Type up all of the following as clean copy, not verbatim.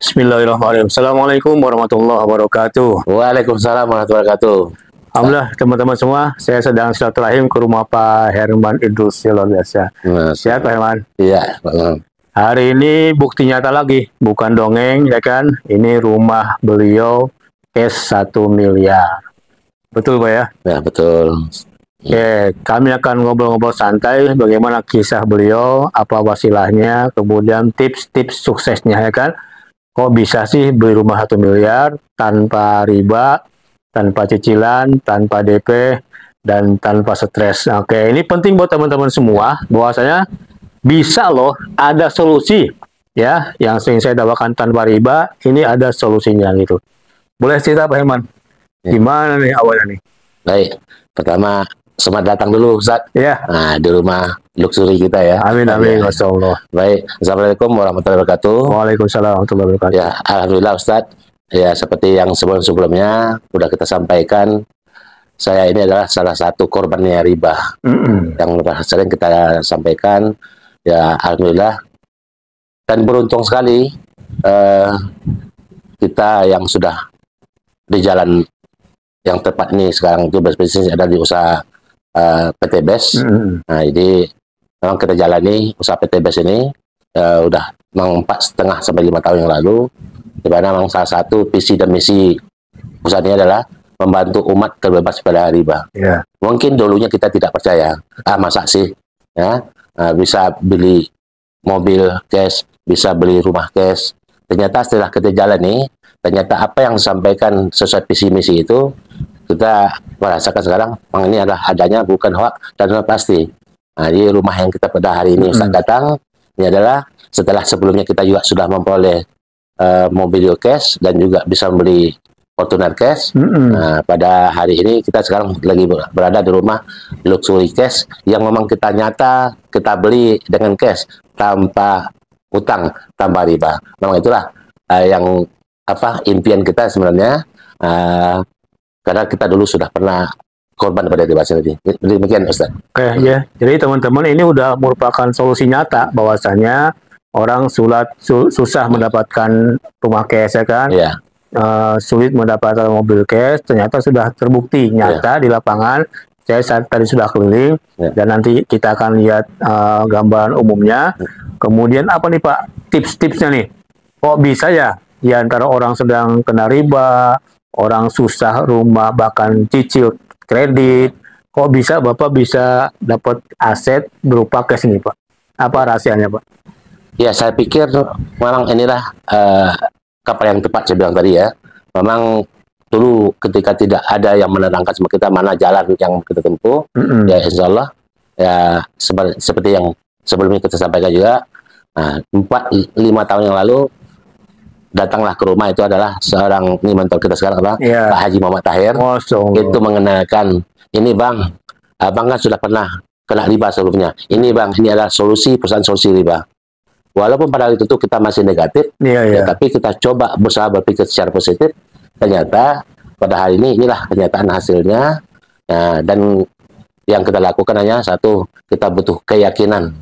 Bismillahirrahmanirrahim. Assalamualaikum warahmatullahi wabarakatuh. Waalaikumsalam warahmatullahi wabarakatuh. Alhamdulillah teman-teman semua, saya sedang silaturahim ke rumah Pak Herman Idrus, ya luar biasa. Sehat Pak Herman? Iya. Hari ini bukti nyata lagi, bukan dongeng ya kan? Ini rumah beliau cash 1 miliar. Betul Pak ya? Ya betul. Oke, kami akan ngobrol-ngobrol santai bagaimana kisah beliau, apa wasilahnya, kemudian tips-tips suksesnya ya kan? Kok bisa sih beli rumah 1 miliar tanpa riba, tanpa cicilan, tanpa DP, dan tanpa stres. Oke, ini penting buat teman-teman semua, bahwasanya bisa loh, ada solusi. Ya, yang sering saya dawakan tanpa riba, ini ada solusinya gitu. Boleh cerita Pak Herman? Gimana nih awalnya nih? Baik, pertama selamat datang dulu Ustaz. Ya. Nah, di rumah luxury kita ya. Amin, amin, Masya Allah. Baik, Assalamualaikum warahmatullahi wabarakatuh. Waalaikumsalam warahmatullahi wabarakatuh. Ya, Alhamdulillah Ustaz. Ya, seperti yang sebelum-sebelumnya sudah kita sampaikan, saya ini adalah salah satu korbannya riba. Yang sering kita sampaikan, ya Alhamdulillah. Dan beruntung sekali, kita yang sudah di jalan yang tepat ini sekarang itu berbisnis ada di usaha PT BES. Nah, jadi memang kita jalani usaha PT BES ini udah memang 4,5 sampai 5 tahun yang lalu, di mana memang salah satu visi dan misi usaha ini adalah membantu umat terbebas pada riba. Mungkin dulunya kita tidak percaya, masa sih ya bisa beli mobil cash, bisa beli rumah cash. Ternyata setelah kita jalani, ternyata apa yang disampaikan sesuai visi misi itu kita merasakan sekarang memang ini adalah adanya bukan hoax dan pasti. Nah, di rumah yang kita pada hari ini Ustaz datang ini adalah setelah sebelumnya kita juga sudah memperoleh mobil cash dan juga bisa membeli Fortuner cash. Nah, pada hari ini kita sekarang lagi berada di rumah luxury cash yang memang kita nyata kita beli dengan cash tanpa utang, tanpa riba. Memang itulah yang impian kita sebenarnya, karena kita dulu sudah pernah korban pada riba sendiri. Demikian Ustaz. Oke, ya. Jadi teman-teman ini udah merupakan solusi nyata bahwasanya orang susah mendapatkan rumah cash ya kan? Sulit mendapatkan mobil cash, ternyata sudah terbukti nyata di lapangan. Saya tadi sudah keliling dan nanti kita akan lihat gambaran umumnya. Kemudian apa nih Pak tips-tipsnya nih? Kok bisa ya di antara orang sedang kena riba, orang susah rumah bahkan cicil kredit, kok bisa Bapak bisa dapat aset berupa cash ini Pak? Apa rahasianya Pak? Ya, saya pikir memang inilah kapal yang tepat saya bilang tadi ya. Memang dulu ketika tidak ada yang menerangkan sama kita mana jalan yang kita tempuh, ya insya Allah ya seperti yang sebelumnya kita sampaikan juga. Nah, 4-5 tahun yang lalu datanglah ke rumah itu adalah seorang ini mentor kita sekarang Pak Haji Muhammad Tahir. Itu mengenalkan, ini Bang, Abang kan sudah pernah kena riba sebelumnya. Ini Bang, ini adalah perusahaan solusi riba. Walaupun pada waktu itu kita masih negatif, tapi kita coba berusaha berpikir secara positif. Ternyata pada hari ini inilah kenyataan hasilnya. Nah, dan yang kita lakukan hanya satu, kita butuh keyakinan.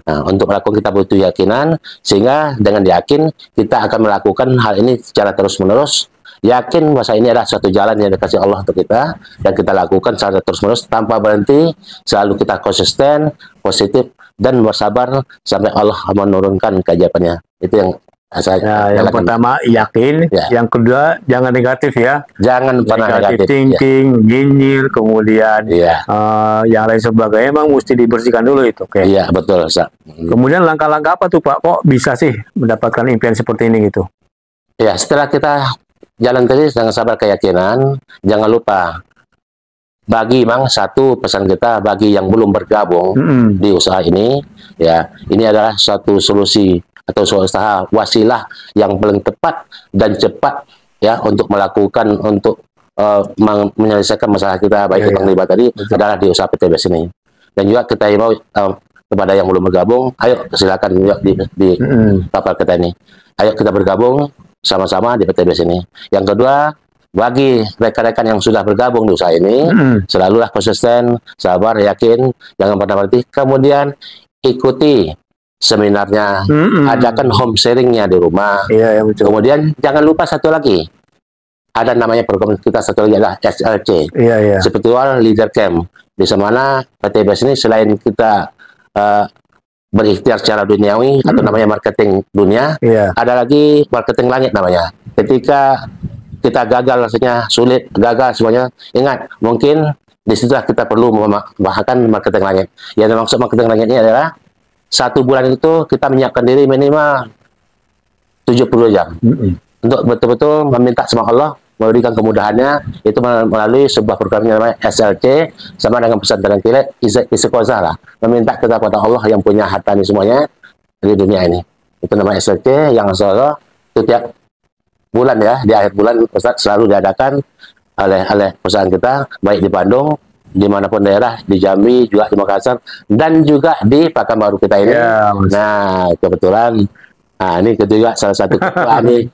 Nah, untuk melakukan kita butuh keyakinan, sehingga dengan yakin kita akan melakukan hal ini secara terus-menerus. Yakin bahwa ini adalah suatu jalan yang dikasih Allah untuk kita, dan kita lakukan secara terus-menerus tanpa berhenti. Selalu kita konsisten, positif, dan bersabar sampai Allah menurunkan keajaibannya. Itu yang saya yang pertama yakin, yang kedua jangan negatif ya. Jangan pernah negatif thinking, nyinyir, kemudian yang lain sebagainya emang mesti dibersihkan dulu itu. Iya, betul Ustaz. Kemudian langkah-langkah apa tuh Pak? Kok bisa sih mendapatkan impian seperti ini gitu? Ya, setelah kita jalan terus dengan sabar keyakinan, jangan lupa bagi satu pesan kita bagi yang belum bergabung di usaha ini, ya ini adalah suatu solusi atau suatu usaha wasilah yang paling tepat dan cepat ya untuk melakukan menyelesaikan masalah kita baik tentang riba tadi adalah di usaha PT BES ini. Dan juga kita himbau kepada yang belum bergabung, ayo silakan juga di kapal kita ini. Ayo kita bergabung sama-sama di PT BES ini. Yang kedua, bagi rekan-rekan yang sudah bergabung di usaha ini, selalulah konsisten, sabar, yakin, jangan pernah berhenti. Kemudian ikuti seminarnya, adakan home sharingnya di rumah. Iya, betul. Kemudian jangan lupa satu lagi, ada namanya program kita satu lagi adalah SLC, Spiritual Leader Camp, di mana PTBS ini selain kita berikhtiar secara duniawi atau namanya marketing dunia, ada lagi marketing langit namanya. Ketika kita gagal, rasanya sulit, gagal semuanya, ingat, mungkin disitulah kita perlu membahaskan marketing langit. Yang maksud marketing langit ini adalah 1 bulan itu kita menyiapkan diri minimal 70 jam untuk betul-betul meminta sama Allah memberikan kemudahannya, itu melalui sebuah program yang namanya SLC, sama dengan pesantren kilat istiqomah lah, meminta kita kepada Allah yang punya harta ini semuanya di dunia ini. Itu namanya SLC yang insya itu tiap bulan ya, di akhir bulan Ustaz selalu diadakan oleh perusahaan kita, baik di Bandung, dimanapun daerah, di Jambi, juga di Makassar, dan juga di Pekanbaru kita ini. Nah, kebetulan, ini juga salah satu ketua nih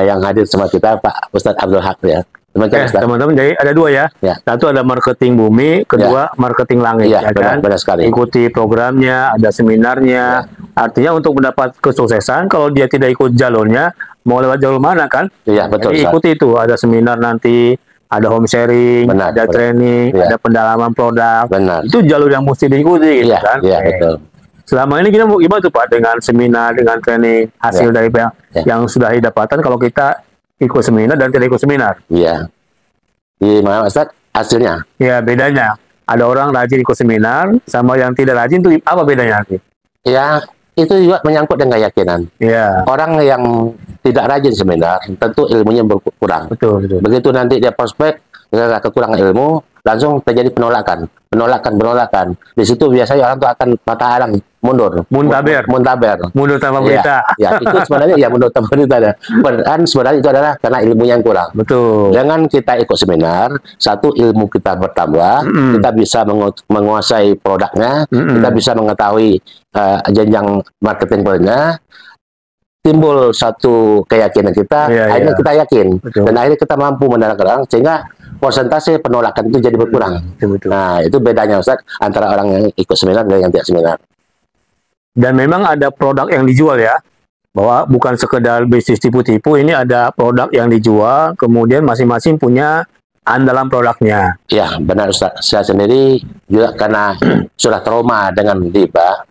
yang hadir sama kita, Pak Ustadz Abdul Haq ya. Teman-teman, jadi ada 2 ya. Satu ada marketing bumi, kedua marketing langit. Benar, benar sekali. Ikuti programnya, ada seminarnya. Artinya untuk mendapat kesuksesan, kalau dia tidak ikut jalurnya, mau lewat jalur mana kan? Iya, betul. Jadi ikuti itu, ada seminar nanti, ada home sharing, ada training, ada pendalaman produk. Itu jalur yang mesti diikuti, gitu kan? Iya, betul. Selama ini kita gimana tuh Pak dengan seminar, dengan training, hasil dari yang sudah didapatkan kalau kita ikut seminar dan tidak ikut seminar? Iya. Gimana Ustaz hasilnya? Ya, bedanya. Ada orang rajin ikut seminar, sama yang tidak rajin itu apa bedanya nanti? Ya, itu juga menyangkut dengan keyakinan. Orang yang tidak rajin seminar, tentu ilmunya berkurang. Betul. Begitu nanti dia prospek, kekurangan ilmu, langsung terjadi penolakan. Di situ biasanya orang tuh akan mata alang, mundur. Muntaber. Mundur tanpa berita. Ya, itu sebenarnya ya mundur tanpa berita. Dan sebenarnya itu adalah karena ilmunya yang kurang. Betul. Dengan kita ikut seminar, satu ilmu kita bertambah, kita bisa menguasai produknya, kita bisa mengetahui jenjang marketing produknya, timbul satu keyakinan kita, akhirnya kita yakin, dan akhirnya kita mampu menandalkan orang, sehingga persentase penolakan itu jadi berkurang. Nah, itu bedanya Ustaz antara orang yang ikut seminar dan yang tidak seminar. Dan memang ada produk yang dijual ya, bahwa bukan sekedar bisnis tipu-tipu, ini ada produk yang dijual, kemudian masing-masing punya andalan produknya. Ya, benar Ustaz. Saya sendiri juga karena sudah trauma dengan riba,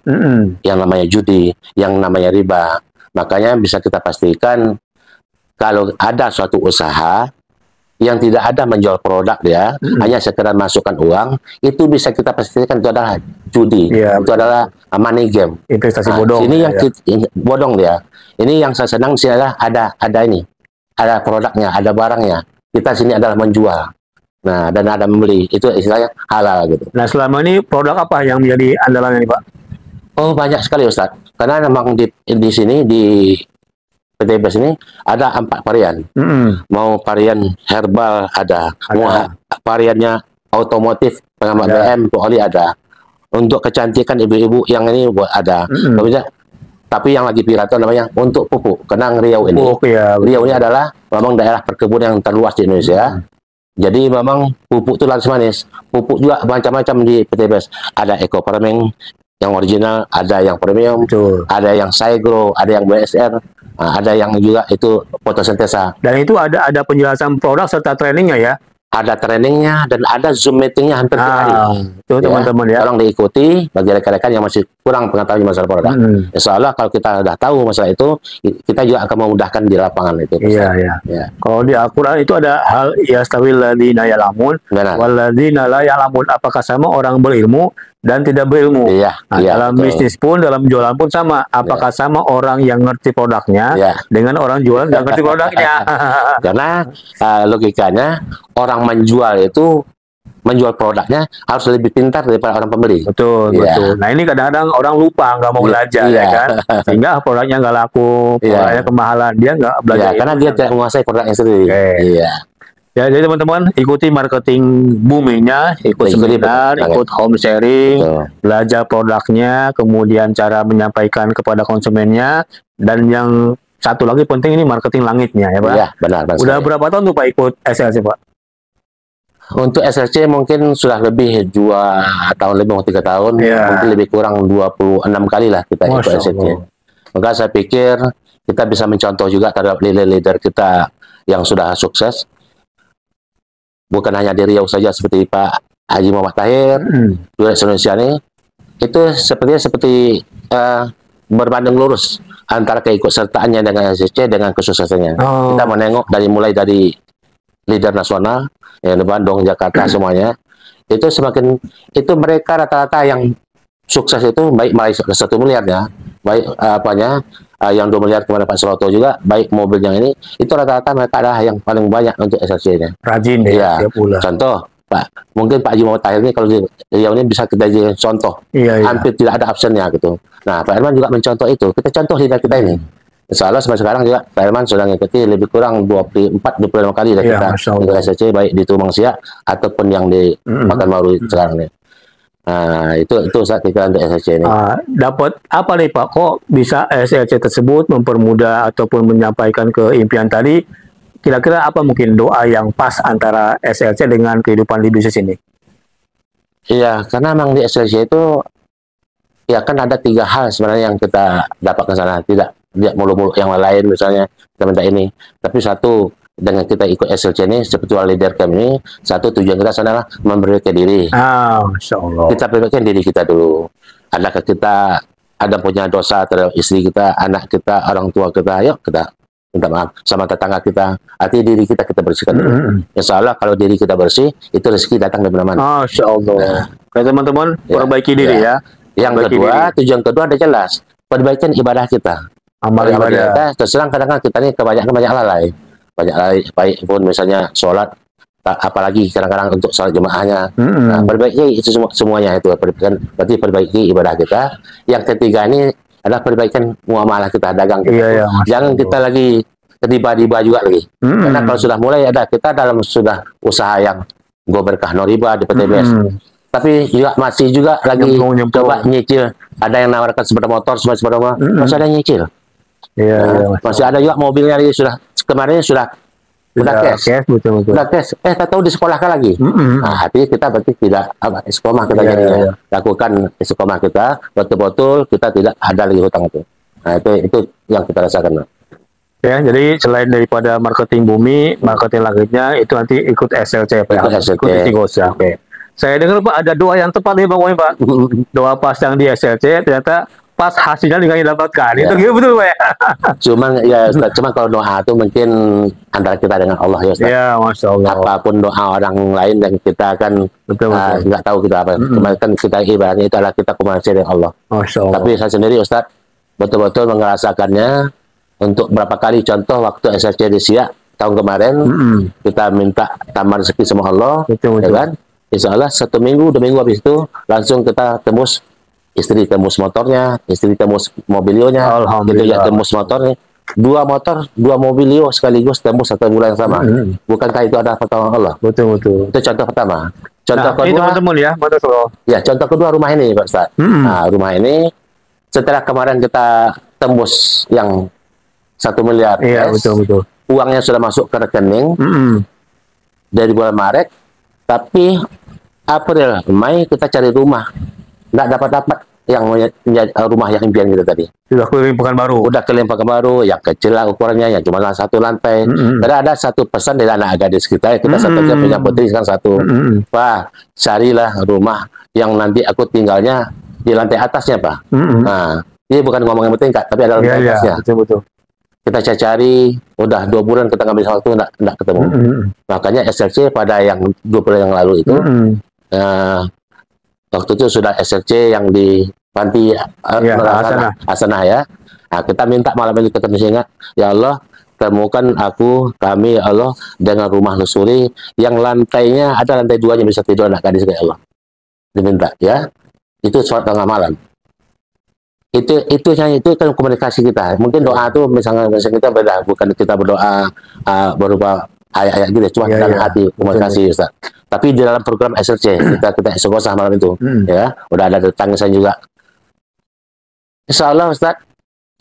yang namanya judi, yang namanya riba. Makanya bisa kita pastikan kalau ada suatu usaha yang tidak ada menjual produk dia, hanya sekedar masukkan uang, itu bisa kita pastikan itu adalah judi, itu adalah money game, investasi bodong. Ini yang bodong dia. Ini yang saya senang sih adalah ada ini, ada produknya, ada barangnya. Kita sini adalah menjual, nah dan ada membeli, itu istilahnya halal gitu. Nah, selama ini produk apa yang menjadi andalannya nih Pak? Oh, banyak sekali Ustaz, karena memang di sini di PTBS ini ada 4 varian. Mau varian herbal ada. Mau variannya otomotif, pengamat BM, oli ada. Untuk kecantikan ibu-ibu yang ini buat ada. Tapi yang lagi viral itu namanya untuk pupuk. Kenang Riau ini. Riau ini adalah memang daerah perkebunan yang terluas di Indonesia. Jadi memang pupuk itu langsung manis. Pupuk juga macam-macam di PTBS. Ada eco farming yang original, ada yang premium, ada yang Saigro, ada yang BSR, ada yang juga itu fotosintesa. Dan itu ada penjelasan produk serta trainingnya ya? Ada trainingnya dan ada Zoom meetingnya hampir tiap hari. Itu teman-teman ya. Tolong diikuti bagi rekan-rekan yang masih kurang pengetahuan masalah produk. Insya Allah kalau kita sudah tahu masalah itu, kita juga akan memudahkan di lapangan itu. Iya. Kalau di Al-Quran itu ada hal yastawil ladzina ya'lamun wal ladzina la ya'lamun. Apakah sama orang berilmu dan tidak berilmu? Dalam bisnis pun, dalam jualan pun sama. Apakah sama orang yang ngerti produknya dengan orang jualan yang ngerti produknya? Karena logikanya orang menjual itu menjual produknya harus lebih pintar daripada orang pembeli. Betul. Nah, ini kadang-kadang orang lupa, nggak mau belajar ya kan, sehingga produknya nggak laku, produknya kemahalan, dia nggak belajar. Karena dia tidak menguasai produknya sendiri. Ya, jadi teman-teman ikuti marketing buminya, ikut seminar, ikut home sharing, belajar produknya, kemudian cara menyampaikan kepada konsumennya, dan yang satu lagi penting ini marketing langitnya ya Pak. Benar. Udah berapa tahun tuh Pak ikut SLC Pak? Untuk SLC mungkin sudah lebih 2 tahun lebih, 3 tahun, mungkin lebih kurang 26 kali lah kita ikut SLC. Maka saya pikir kita bisa mencontoh juga terhadap leader-leader kita yang sudah sukses. Bukan hanya di Riau saja seperti Pak Haji Muhammad Tahir, Durex Indonesia ini, itu seperti berbanding lurus antara keikutsertaannya dengan SLC dengan kesuksesannya. Kita menengok mulai dari leader nasional yang di Bandung, Jakarta semuanya, itu mereka rata-rata yang sukses itu baik meraih 1 miliar ya, baik yang 2 miliar kepada Pak Suroto juga, baik mobil yang ini, itu rata-rata mereka adalah yang paling banyak untuk SLC-nya. Rajin ya. Contoh, mungkin Pak Haji Muhammad Tahir ini kalau di Riau ini bisa kita jadi contoh, hampir tidak ada absennya gitu. Nah, Pak Herman juga mencontoh itu. Kita contoh leader kita ini. Insya Allah sampai sekarang juga Pak Herman sudah mengikuti lebih kurang 24-25 kali dah kita untuk SLC, baik di Tumang Siak ataupun yang di Pekanbaru sekarang ini. Nah, itu saat kita untuk SLC ini. Dapat apa nih Pak? Kok bisa SLC tersebut mempermudah ataupun menyampaikan ke impian tadi? Kira-kira apa mungkin doa yang pas antara SLC dengan kehidupan di bisnis ini? Iya, karena memang di SLC itu ya kan ada 3 hal sebenarnya yang kita dapatkan sana. Tidak mulu-mulu yang lain misalnya kita minta ini, tapi satu, dengan kita ikut SLC ini seperti leader kami ini, satu tujuan kita adalah memperbaiki diri. Masya Allah. Kita perbaiki diri kita dulu. Adakah kita ada punya dosa terhadap istri kita, anak kita, orang tua kita? Yuk kita minta maaf sama tetangga kita. Artinya diri kita bersihkan dulu. Insya Allah kalau diri kita bersih, itu rezeki datang dari mana-mana. Masya Allah. Teman-teman, perbaiki diri ya. Yang kedua, tujuan kedua ada jelas, perbaikan ibadah kita. Amal ibadah. Terserang kadang-kadang kita ini kebanyakan lalai. Banyak lalai, baik pun misalnya sholat, apalagi kadang-kadang untuk sholat jemaahnya. Nah, perbaiki itu semuanya itu. Berarti perbaiki ibadah kita. Yang ketiga ini adalah perbaikan muamalah kita, dagang kita. Jangan kita lagi riba juga lagi. Karena kalau sudah mulai kita dalam sudah usaha yang go berkah no riba di PTBS. Tapi juga masih lagi coba nyicil. Ada yang nawarkan sepeda motor, sepeda motor, masih ada nyicil. Masih ada juga mobilnya kemarin sudah cash. Betul. Udah cash. Tak tahu disekolahkan lagi. Nah, hati kita berarti tidak istiqomah kita lakukan istiqomah kita, betul-betul kita tidak ada lagi hutang itu. Nah, itu yang kita rasakan. Ya, jadi selain daripada marketing bumi, marketing langitnya itu nanti ikut SLC Pak. Ikut Istighosah. Oke. Saya dengar Pak ada doa yang tepat nih Pak. Doa pas yang di SLC ternyata pas hasilnya dengan didapatkan. Itu gitu betul Pak ya? Cuman kalau doa itu mungkin antara kita dengan Allah ya Ustaz. Ya, Masya Allah. Apapun doa orang lain dan kita kan nggak tahu kita apa. Cuma kan kita ibaratnya itu adalah kita komunikasi dengan Allah. Masya Allah. Tapi saya sendiri Ustaz betul-betul merasakannya untuk berapa kali contoh waktu SLC di Siak tahun kemarin kita minta tambah rezeki sama Allah. Betul. Kan? Insya Allah 1 minggu, 2 minggu habis itu langsung kita tembus. Istri tembus motornya, istri tembus mobilionya, gitu ya, tembus motornya. 2 motor, 2 mobilio sekaligus tembus 1 bulan yang sama. Bukankah itu ada pertolongan Allah? Betul. Itu contoh pertama. Contoh kedua, teman-teman ya, contoh kedua rumah ini Pak Ustaz. Nah, rumah ini setelah kemarin kita tembus yang 1 miliar. Iya, betul. Uangnya sudah masuk ke rekening dari bulan Maret, tapi April, Mei kita cari rumah. Nggak dapat yang rumah yang impian kita tadi. Sudah keliling Pekanbaru. Yang kecil lah ukurannya, yang cuma 1 lantai. Karena ada satu pesan dari anak gadis kita sampaikan punya putri kan 1. Wah, carilah rumah yang nanti aku tinggalnya di lantai atasnya Pak. Nah, ini bukan ngomong yang penting Kak, tapi ada lantai atasnya. Betul. Kita cari, udah 2 bulan kita ngambil waktu nggak ketemu. Makanya SLC pada yang 2 bulan yang lalu itu, waktu itu sudah SLC yang di Panti Hasanah ya. Nah, kita minta malam ini ketemu ingat, ya Allah temukan kami ya Allah dengan rumah lusuri yang lantainya ada lantai 2-nya bisa tidur anak gadis kayak Allah. Diminta ya. Itu sholat tengah malam. Itu kan komunikasi kita. Mungkin doa itu misalnya kita beda, bukan kita berdoa berupa ayat-ayat gitu, cuma dalam hati komunikasi Ustaz. Tapi di dalam program SLC kita istighosah malam itu ya, udah ada tangisan juga. Insya Allah Ustaz,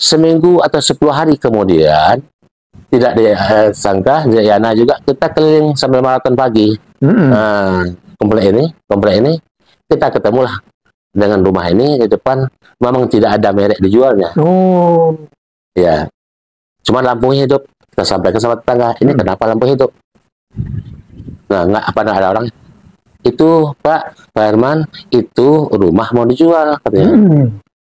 seminggu atau 10 hari kemudian tidak disangka Yana juga kita keliling sambil maraton pagi komplek ini kita ketemulah dengan rumah ini di depan. Memang tidak ada merek dijualnya. Oh, ya, cuma lampunya hidup. Kita sampaikan sama tetangga, ini kenapa lampu hidup? Nah, nggak pernah ada orang itu, Pak Herman, itu rumah mau dijual katanya.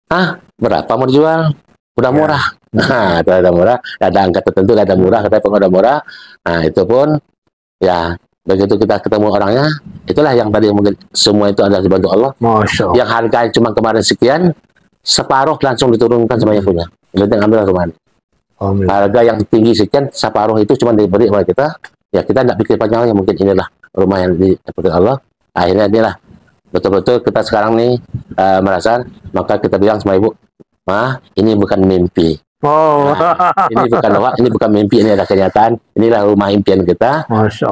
Ah, berapa mau dijual? Udah murah. Nah, itu ada murah, ada angka tertentu, ada murah, katanya pun ada murah. Nah, itu pun ya begitu kita ketemu orangnya, itulah yang tadi mungkin semua itu adalah dibantu Allah. Masya Allah. Yang harganya cuma kemarin sekian, separuh langsung diturunkan sama yang punya. Jadi ambil kemarin. Harga yang tinggi sekian, separuh itu cuma diberi oleh kita. Ya kita tidak pikir panjang, mungkin inilah rumah yang dipakai Allah. Akhirnya inilah betul-betul kita sekarang nih merasa, maka kita bilang sama ibu, "Ma, ini bukan mimpi." Oh, nah, ini bukan mimpi, ini ada kenyataan. Inilah rumah impian kita.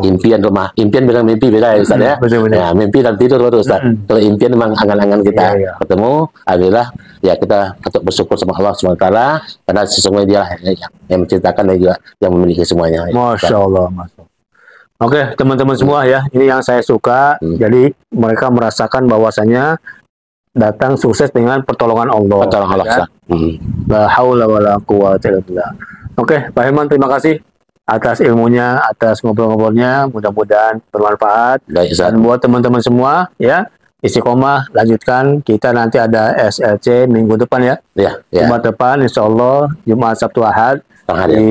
Impian rumah, impian bilang mimpi beda ya Ustaz ya. Nah, mimpi dan tidur baru Ustaz. Kalau impian memang angan-angan kita ketemu, alhamdulillah ya kita untuk bersyukur sama Allah SWT karena sesungguhnya dia yang menciptakan dan juga yang memiliki semuanya. Masya Allah, Masya Allah. Oke, teman-teman semua ya, ini yang saya suka. Jadi mereka merasakan bahwasanya datang sukses dengan pertolongan Allah. Pertolongan Allah. Ya? La haula wala quwwata illa billah. Oke, Pak Herman, terima kasih atas ilmunya, atas ngobrol-ngobrolnya. Mudah-mudahan bermanfaat. Dan buat teman-teman semua, ya, istiqomah, lanjutkan. Kita nanti ada SLC minggu depan ya. Jumat depan, insya Allah, Jumat, Sabtu, Ahad di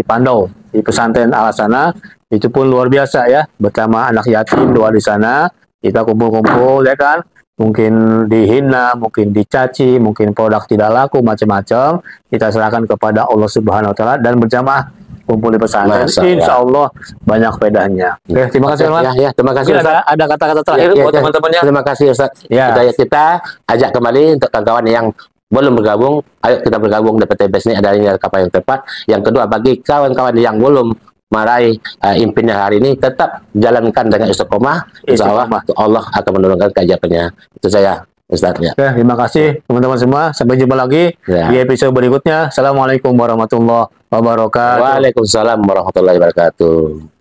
Pandau, di pesantren Al-Hasanah. Itu pun luar biasa ya, bersama anak yatim doa di sana. Kita kumpul-kumpul, ya kan. Mungkin dihina, mungkin dicaci, mungkin produk tidak laku, macam-macam. Kita serahkan kepada Allah Subhanahu Wa Taala dan berjamaah kumpul di pesantren. Insya Allah banyak bedanya. Oke, terima kasih Ustaz. Ya, terima kasih Ustaz. Ada kata-kata terakhir buat teman-temannya. Terima kasih Ustaz. Ya. Kita ajak kembali untuk kawan-kawan yang belum bergabung, ayo kita bergabung di PTBS ini, ada kapal yang tepat. Yang kedua, bagi kawan-kawan yang belum meraih impiannya hari ini, tetap jalankan dengan istiqomah. Insya Allah Allah akan menurunkan keajaibannya. Itu saya Ustaz ya. Oke, terima kasih teman-teman semua. Sampai jumpa lagi di episode berikutnya. Assalamualaikum warahmatullahi wabarakatuh. Waalaikumsalam warahmatullahi wabarakatuh.